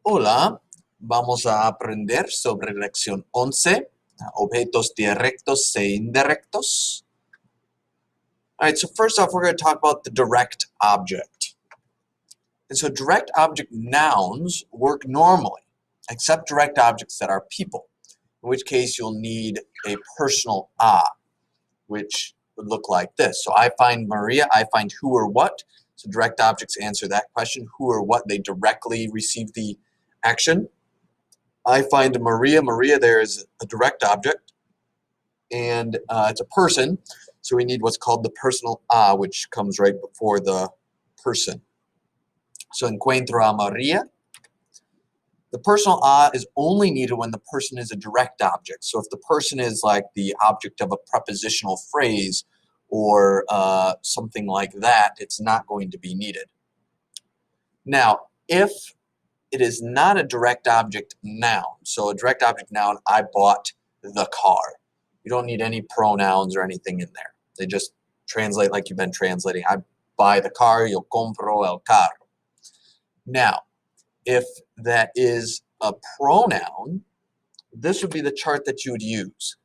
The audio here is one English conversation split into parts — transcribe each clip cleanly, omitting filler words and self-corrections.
Hola, vamos a aprender sobre lección 11, objetos directos e indirectos. All right, so first off, we're going to talk about the direct object. And so direct object nouns work normally, except direct objects that are people, in which case you'll need a personal a, which would look like this. So I find Maria, I find who or what. So direct objects answer that question, who or what, they directly receive the action. I find Maria. Maria there is a direct object, and it's a person, so we need what's called the personal a, which comes right before the person. So encuentro a Maria. The personal a is only needed when the person is a direct object. So if the person is like the object of a prepositional phrase or something like that, it's not going to be needed. Now, if it is not a direct object noun. So a direct object noun, I bought the car. You don't need any pronouns or anything in there. They just translate like you've been translating. I buy the car, yo compro el carro. Now, if that is a pronoun, this would be the chart that you would use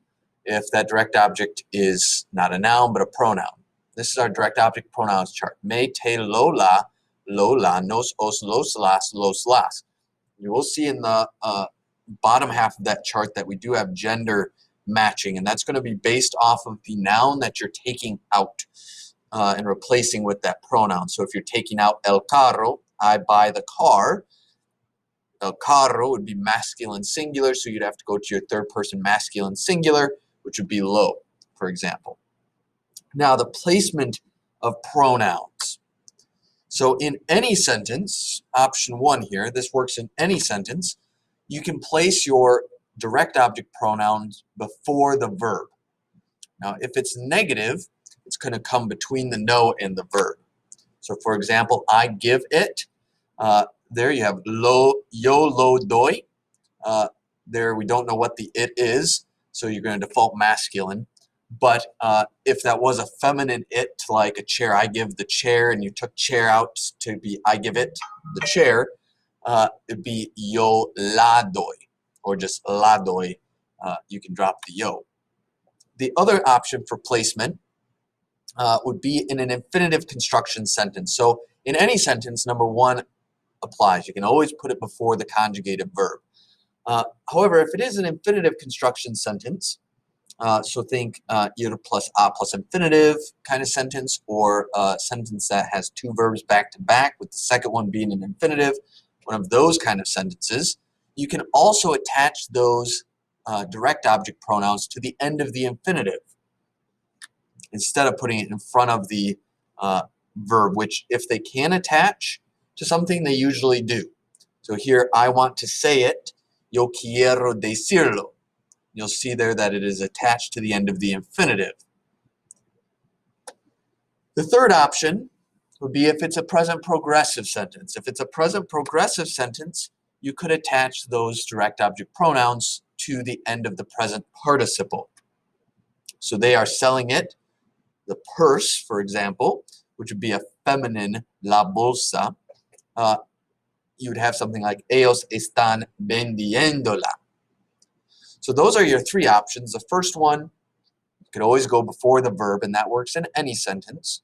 if that direct object is not a noun but a pronoun. This is our direct object pronouns chart. Me, te, Lola, Lola, nos, os, los, las. You will see in the bottom half of that chart that we do have gender matching, and that's going to be based off of the noun that you're taking out and replacing with that pronoun. So if you're taking out el carro, I buy the car, el carro would be masculine singular, so you'd have to go to your third person masculine singular, which would be lo, for example. Now the placement of pronouns. So in any sentence, option 1 here, this works in any sentence, you can place your direct object pronouns before the verb. Now if it's negative, it's going to come between the no and the verb. So for example, I give it, there you have yo lo doy. There we don't know what the it is, so you're going to default masculine. But if that was a feminine it, like a chair, I give the chair, and you took chair out to be I give it the chair, it'd be yo la doy, or just la doy. You can drop the yo. The other option for placement would be in an infinitive construction sentence. So in any sentence, number 1 applies. You can always put it before the conjugated verb. However, if it is an infinitive construction sentence, so think ir plus a plus infinitive kind of sentence, or a sentence that has 2 verbs back to back with the second one being an infinitive, one of those kind of sentences, you can also attach those direct object pronouns to the end of the infinitive instead of putting it in front of the verb, which if they can attach to something, they usually do. So here, I want to say it, yo quiero decirlo. You'll see there that it is attached to the end of the infinitive. The third option would be if it's a present progressive sentence. If it's a present progressive sentence, you could attach those direct object pronouns to the end of the present participle. So they are selling it, the purse, for example, which would be a feminine la bolsa. You would have something like ellos están vendiéndola. So those are your 3 options. The first one, you could always go before the verb, and that works in any sentence.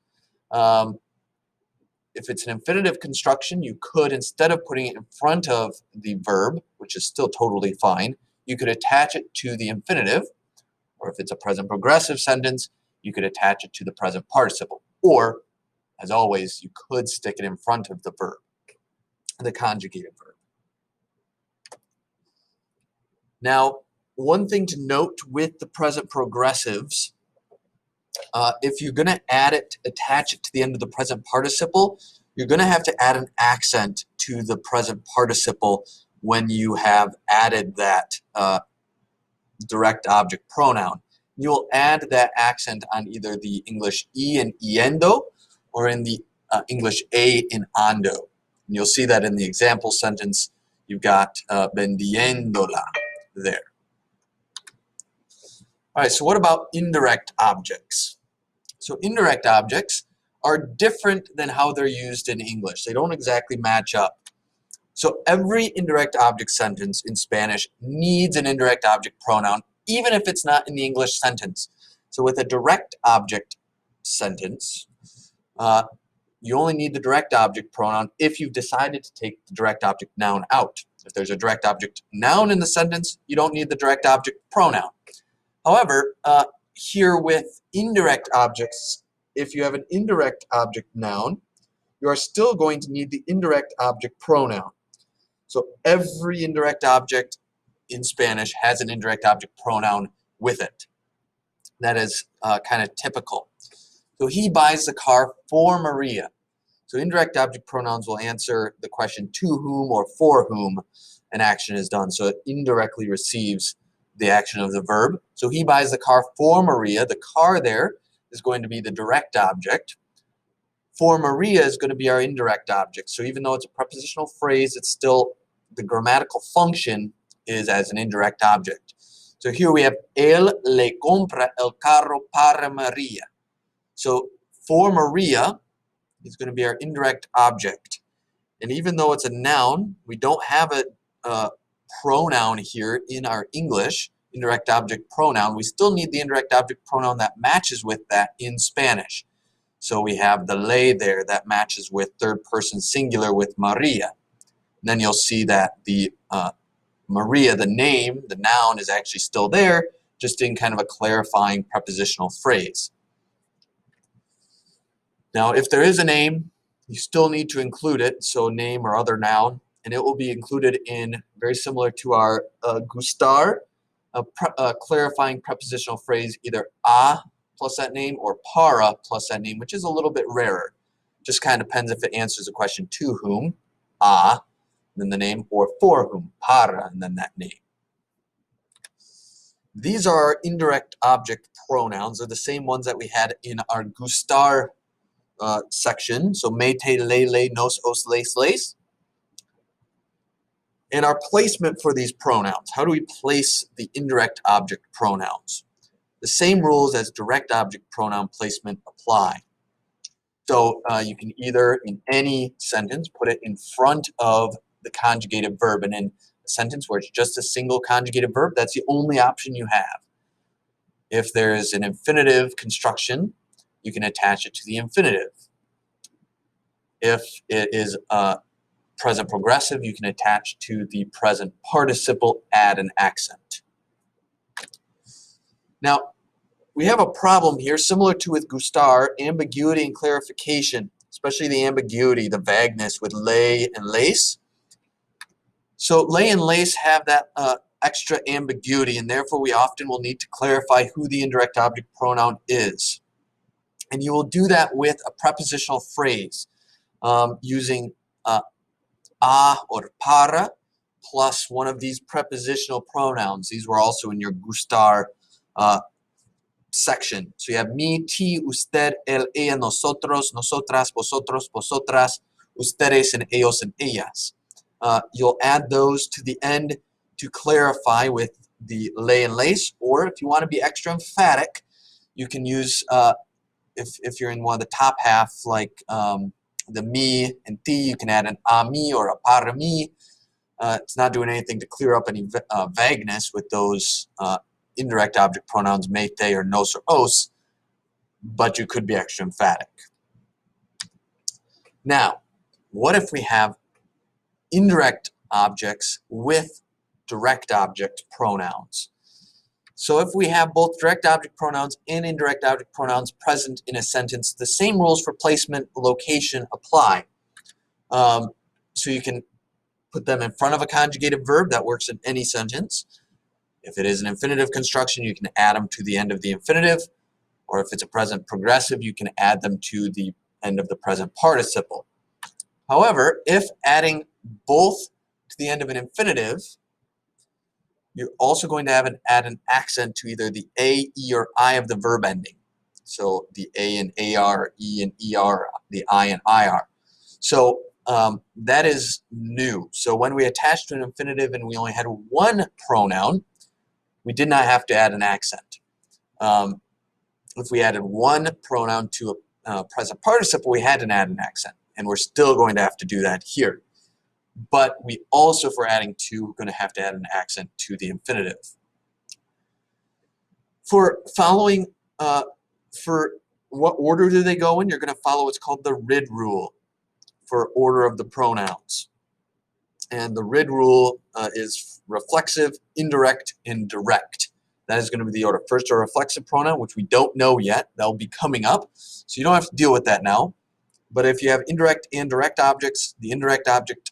If it's an infinitive construction, you could, instead of putting it in front of the verb, which is still totally fine, you could attach it to the infinitive. Or if it's a present progressive sentence, you could attach it to the present participle. Or, as always, you could stick it in front of the verb, the conjugated verb. Now, one thing to note with the present progressives, if you're going to attach it to the end of the present participle, you're going to have to add an accent to the present participle when you have added that direct object pronoun. You will add that accent on either the English E in yendo or in the English A in ando. And you'll see that in the example sentence, you've got vendiéndola there. All right, so what about indirect objects? So indirect objects are different than how they're used in English. They don't exactly match up. So every indirect object sentence in Spanish needs an indirect object pronoun, even if it's not in the English sentence. So with a direct object sentence, you only need the direct object pronoun if you've decided to take the direct object noun out. If there's a direct object noun in the sentence, you don't need the direct object pronoun. However, here with indirect objects, if you have an indirect object noun, you are still going to need the indirect object pronoun. So every indirect object in Spanish has an indirect object pronoun with it. That is kind of typical. So he buys the car for Maria. So indirect object pronouns will answer the question to whom or for whom an action is done. So it indirectly receives the action of the verb. So he buys the car for Maria. The car there is going to be the direct object. For Maria is going to be our indirect object. So even though it's a prepositional phrase, it's still the grammatical function is as an indirect object. So here we have él le compra el carro para Maria. So for Maria is going to be our indirect object. And even though it's a noun, we don't have a pronoun here in our English, indirect object pronoun. We still need the indirect object pronoun that matches with that in Spanish. So we have the le there that matches with third person singular with Maria. And then you'll see that the Maria, the name, the noun, is actually still there, just in kind of a clarifying prepositional phrase. Now, if there is a name, you still need to include it, so name or other noun, and it will be included in, very similar to our gustar, a clarifying prepositional phrase, either a plus that name or para plus that name, which is a little bit rarer. Just kind of depends if it answers the question to whom, a, then the name, or for whom, para, and then that name. These are indirect object pronouns. They're the same ones that we had in our gustar section. So me, te, le, nos, os, les, les. And our placement for these pronouns. How do we place the indirect object pronouns? The same rules as direct object pronoun placement apply. So you can either, in any sentence, put it in front of the conjugated verb. And in a sentence where it's just a single conjugated verb, that's the only option you have. If there is an infinitive construction, you can attach it to the infinitive. If it is present progressive, you can attach to the present participle, add an accent. Now, we have a problem here, similar to with gustar, ambiguity and clarification, especially the ambiguity, the vagueness with lay and lace. So lay and lace have that extra ambiguity, and therefore we often will need to clarify who the indirect object pronoun is. And you will do that with a prepositional phrase using a or para plus one of these prepositional pronouns. These were also in your gustar section. So you have me, ti, usted, él, ella, nosotros, nosotras, vosotros, vosotras, ustedes, and ellos and ellas. You'll add those to the end to clarify with the lay and lace, or if you want to be extra emphatic, you can use, if you're in one of the top half, like the me and ti, you can add an a mí or a para mí. It's not doing anything to clear up any vagueness with those indirect object pronouns me, te, or nos, or os, but you could be extra emphatic. Now, what if we have indirect objects with direct object pronouns? So if we have both direct object pronouns and indirect object pronouns present in a sentence, the same rules for placement, location apply. So you can put them in front of a conjugated verb. That works in any sentence. If it is an infinitive construction, you can add them to the end of the infinitive. Or if it's a present progressive, you can add them to the end of the present participle. However, if adding both to the end of an infinitive, you're also going to add an accent to either the A, E, or I of the verb ending. So the A and AR, E and ER, the I and IR. So that is new. So when we attached to an infinitive and we only had one pronoun, we did not have to add an accent. If we added one pronoun to a present participle, we had to add an accent. And we're still going to have to do that here. but we also, if we're adding to, we're going to have to add an accent to the infinitive. For following, for what order do they go in? You're going to follow what's called the RID rule for order of the pronouns. And the RID rule is reflexive, indirect, and direct. That is going to be the order. First, a reflexive pronoun, which we don't know yet. That'll be coming up. So you don't have to deal with that now. But if you have indirect and direct objects, the indirect object,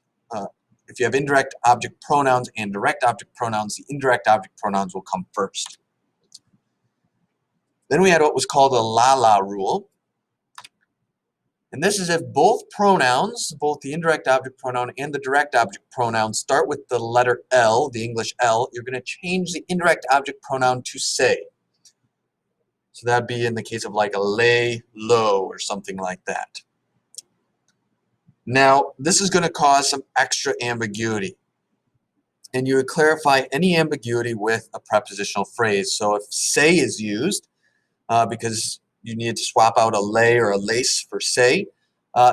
if you have indirect object pronouns and direct object pronouns, the indirect object pronouns will come first. Then we had what was called a la-la rule. And this is if both pronouns, both the indirect object pronoun and the direct object pronoun, start with the letter L, the English L, you're going to change the indirect object pronoun to say. So that'd be in the case of like a lay, low, or something like that. Now, this is going to cause some extra ambiguity. And you would clarify any ambiguity with a prepositional phrase. So if say is used, because you need to swap out a lay or a lace for say,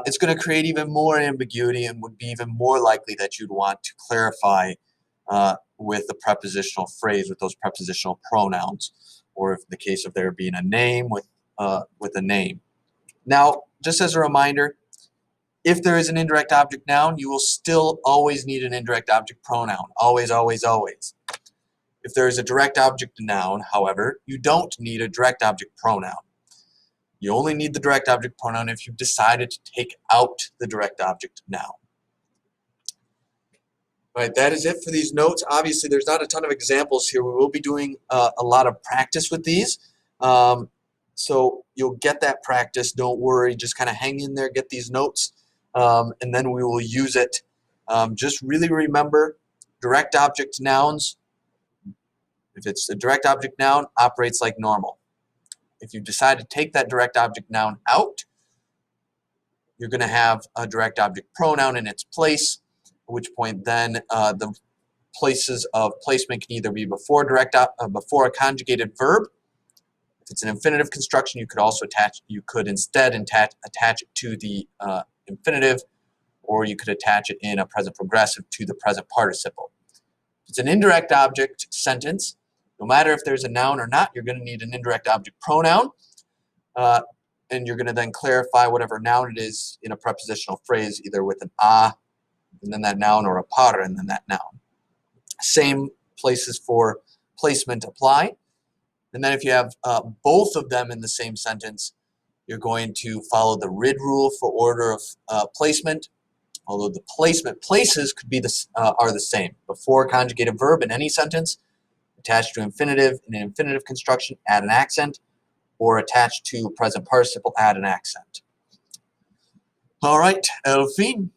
it's going to create even more ambiguity and would be even more likely that you'd want to clarify with a prepositional phrase, with those prepositional pronouns, or if the case of there being a name with a name. Now, just as a reminder, if there is an indirect object noun, you will still always need an indirect object pronoun. Always, always, always. If there is a direct object noun, however, you don't need a direct object pronoun. You only need the direct object pronoun if you've decided to take out the direct object noun. All right, that is it for these notes. Obviously, there's not a ton of examples here. We will be doing a lot of practice with these. So you'll get that practice. Don't worry. Just kind of hang in there, get these notes, and then we will use it. Just really remember, direct object nouns, if it's a direct object noun, operates like normal. If you decide to take that direct object noun out, you're going to have a direct object pronoun in its place, at which point then the places of placement can either be before a conjugated verb. If it's an infinitive construction, you could instead attach it to the infinitive, or you could attach it in a present progressive to the present participle. If it's an indirect object sentence, no matter if there's a noun or not, you're going to need an indirect object pronoun, and you're going to then clarify whatever noun it is in a prepositional phrase, either with an a and then that noun, or a par and then that noun. Same places for placement apply. And then if you have both of them in the same sentence, you're going to follow the RID rule for order of placement, although the placement places could be are the same. Before conjugated verb in any sentence, attached to infinitive in an infinitive construction, add an accent, or attached to present participle, add an accent. All right, El fin.